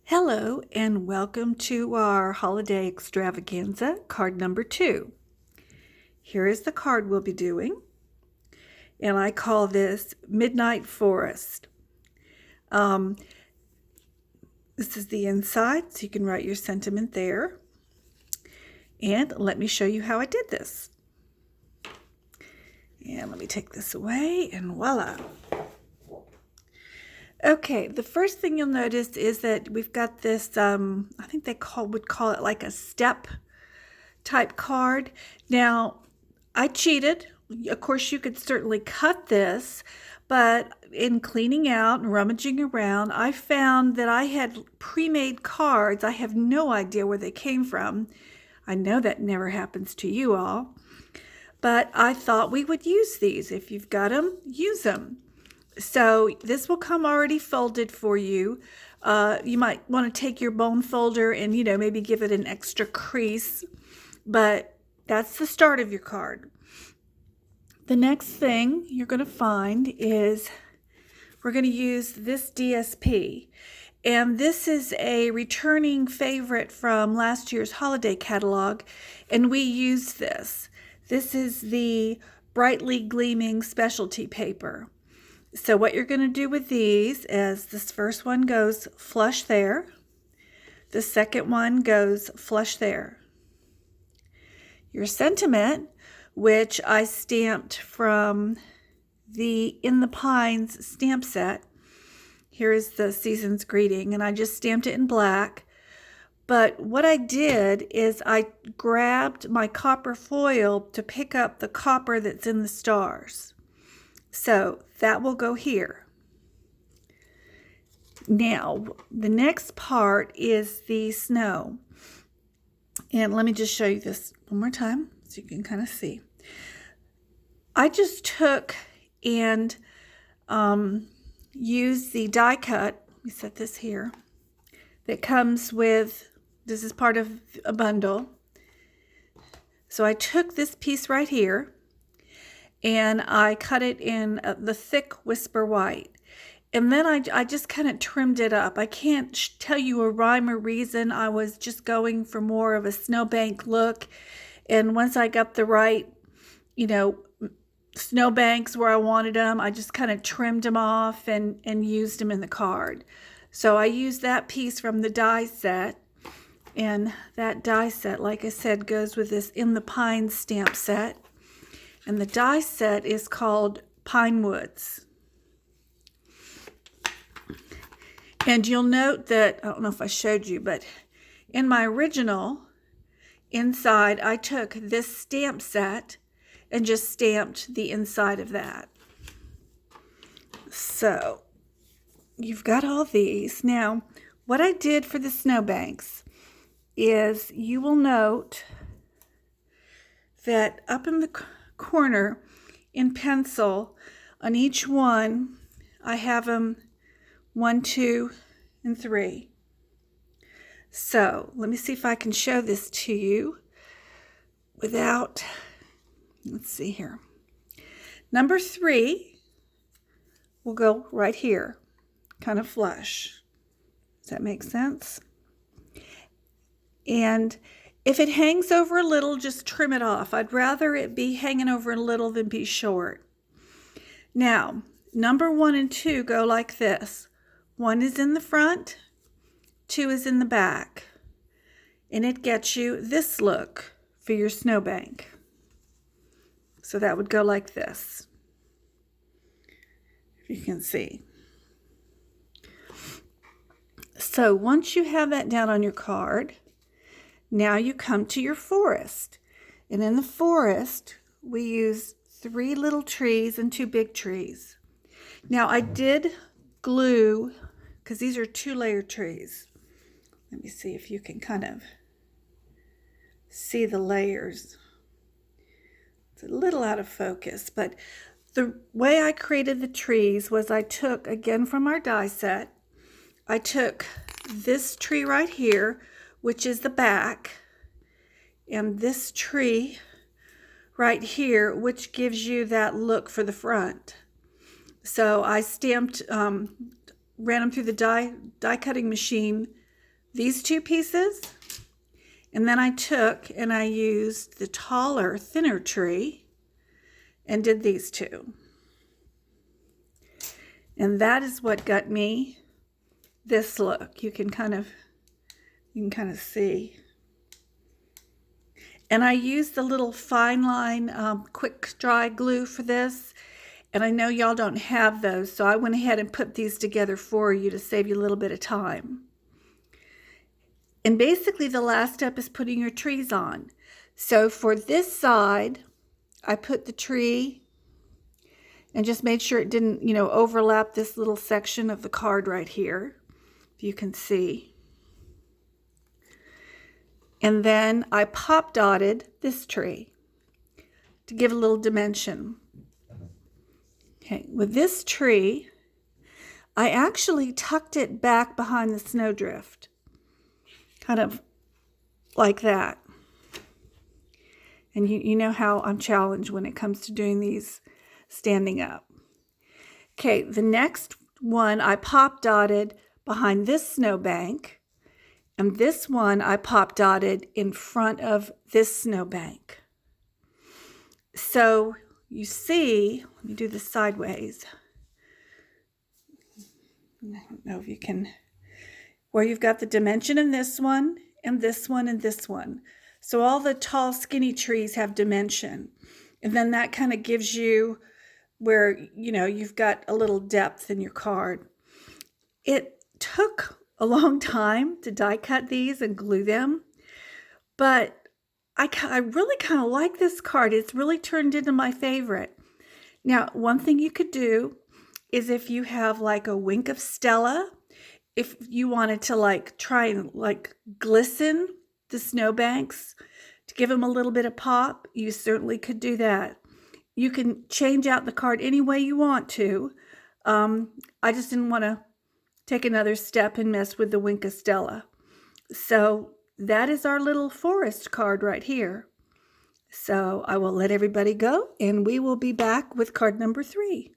Hello and welcome to our holiday extravaganza, card number 2. Here is the card we'll be doing, and I call this Midnight Forest. This is the inside, so you can write your sentiment there. And let me show you how I did this. And let me take this away, and voila. Okay, the first thing you'll notice is that we've got this, I think they would call it like a step type card. Now, I cheated. Of course, you could certainly cut this, but in cleaning out and rummaging around, I found that I had pre-made cards. I have no idea where they came from. I know that never happens to you all, but I thought we would use these. If you've got them, use them. So this will come already folded for you. You might want to take your bone folder and, maybe give it an extra crease, but that's the start of your card. The next thing you're going to find is we're going to use this DSP. And this is a returning favorite from last year's holiday catalog, and we use this. This is the brightly gleaming specialty paper. So what you're going to do with these is this first one goes flush there. The second one goes flush there. Your sentiment, which I stamped from the In the Pines stamp set. Here is the season's greeting, and I just stamped it in black. But what I did is I grabbed my copper foil to pick up the copper that's in the stars. So that will go here. Now, the next part is the snow. And let me just show you this one more time so you can kind of see. I just took and used the die cut. Let me set this here. That comes with, this is part of a bundle. So I took this piece right here, and I cut it in the thick Whisper White. And then I just kind of trimmed it up. I can't tell you a rhyme or reason. I was just going for more of a snowbank look. And once I got the right, snowbanks where I wanted them, I just kind of trimmed them off and used them in the card. So I used that piece from the die set. And that die set, like I said, goes with this In the Pines stamp set. And the die set is called Pine Woods. And you'll note that, I don't know if I showed you, but in my original, inside, I took this stamp set and just stamped the inside of that. So, you've got all these. Now, what I did for the snowbanks is you will note that up in the corner in pencil on each one, I have them 1, 2, and 3. So let me see if I can show this to you without, let's see here. Number 3 will go right here, kind of flush. Does that make sense? And if it hangs over a little, just trim it off. I'd rather it be hanging over a little than be short. Now, number 1 and 2 go like this. 1 is in the front, 2 is in the back. And it gets you this look for your snowbank. So that would go like this, if you can see. So once you have that down on your card, now you come to your forest. And in the forest, we use 3 little trees and 2 big trees. Now I did glue, because these are 2-layer trees. Let me see if you can kind of see the layers. It's a little out of focus, but the way I created the trees was I took, again from our die set, I took this tree right here, which is the back, and this tree right here, which gives you that look for the front. So I stamped, ran them through the die cutting machine these two pieces, and then I took and I used the taller, thinner tree and did these two. And that is what got me this look. You can kind of see. And I used the little fine line quick dry glue for this. And I know y'all don't have those, so I went ahead and put these together for you to save you a little bit of time. And basically the last step is putting your trees on. So for this side, I put the tree and just made sure it didn't, overlap this little section of the card right here, if you can see. And then I pop dotted this tree to give a little dimension. Okay, with this tree, I actually tucked it back behind the snowdrift, kind of like that. And you know how I'm challenged when it comes to doing these standing up. Okay, the next one I pop dotted behind this snowbank, and this one I pop dotted in front of this snowbank. So you see, let me do this sideways. I don't know if you can, where you've got the dimension in this one, and this one, and this one. So all the tall, skinny trees have dimension. And then that kind of gives you where, you've got a little depth in your card. It took a long time to die cut these and glue them, but I really kind of like this card. It's really turned into my favorite. Now, one thing you could do is if you have like a wink of Stella, if you wanted to try and glisten the snowbanks to give them a little bit of pop, you certainly could do that. You can change out the card any way you want to. I just didn't want to take another step and mess with the wink of Stella. So that is our little forest card right here. So I will let everybody go, and we will be back with card number 3.